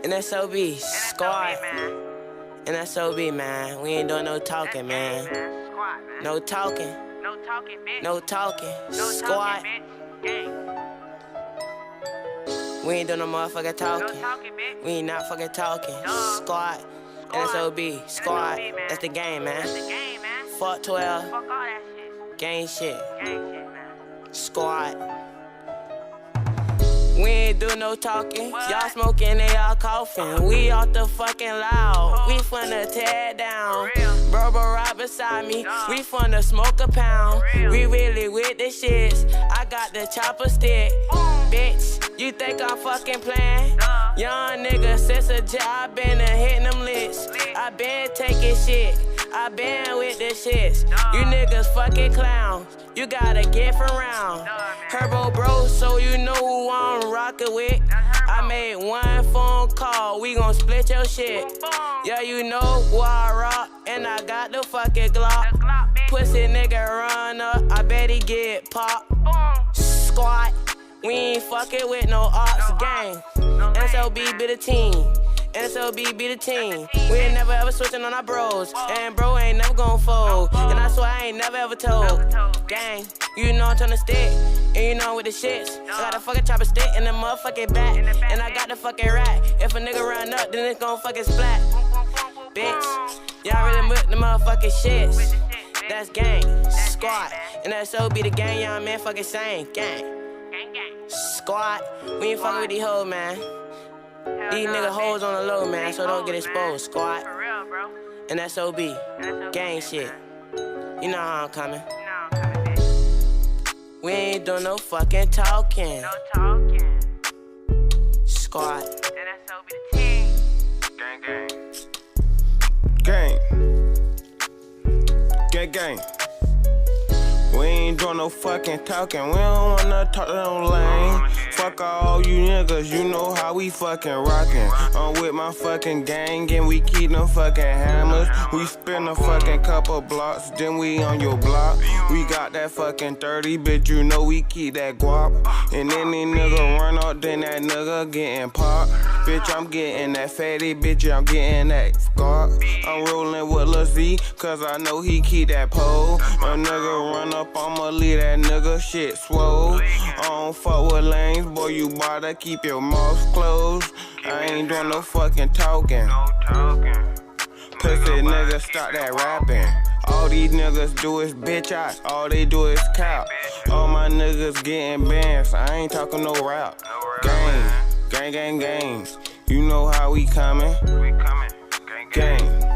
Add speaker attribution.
Speaker 1: NSOB, squad. NSOB, man. We ain't doing no talking, man. No talking. No talking. Squad. We ain't doing no motherfucking talking. We ain't not fucking talking. Squad. NSOB, squad. That's the game, man. Fuck 12. Gang shit. Squad. We ain't do no talking. Y'all smoking and y'all coughing. We off the fucking loud. We finna tear it down. Bro, right beside me. We finna smoke a pound. We really with the shits. I got the chopper stick. Bitch, you think I'm fucking playing? Young nigga, since a job, been hitting them licks. I been taking shit. I been with the shits. You niggas fucking clowns. You gotta get from round. Herbo bro, so you know who I'm rockin' with. I made one phone call, we gon' split your shit. Yeah, you know who I rock, and I got the fucking Glock. Pussy nigga run up, I bet he get popped. Squad, we ain't fucking with no ops gang. NSOB be the team. NSOB be the team. We ain't never ever switching on our bros. And bro ain't never gon' fold. And I swear I ain't never ever told. Gang, you know I'm tryna stick. And you know I'm with the shits. I got a fucking chopper stick in the motherfucking back. And I got the fucking rack. If a nigga run up, then it's gon' fucking splat. Bitch, y'all really with the motherfucking shits. That's gang, squad. And NSOB the gang, young man fucking same. Gang, squad. We ain't fucking with these hoes, man. These nigga hoes on the low, man, so don't get exposed, squad. And NSOB, gang shit. You know how I'm coming. We ain't doing no fucking talking. Squad.
Speaker 2: Gang. Gang. We ain't doing no fucking talking. We don't wanna talk to no lame. Fuck all you niggas, you know how we fucking rockin'. I'm with my fucking gang and we keep them fucking hammers. We spin a fucking couple blocks, then we on your block. We got that fucking 30, bitch, you know we keep that guap. And any nigga run up, then that nigga getting popped. Bitch, I'm getting that fatty, bitch, I'm getting that scarf. I'm rolling with Lil Z, cause I know he keep that pole. A nigga run up, I'ma leave that nigga shit swole. I don't fuck with lanes, boy, you better keep your mouth closed. I ain't doing no fucking talking. Pussy niggas stop that rapping. All these niggas do is bitch ass, all they do is cap. All my niggas getting bands, I ain't talking no rap. Gang. You know how we coming. Gang.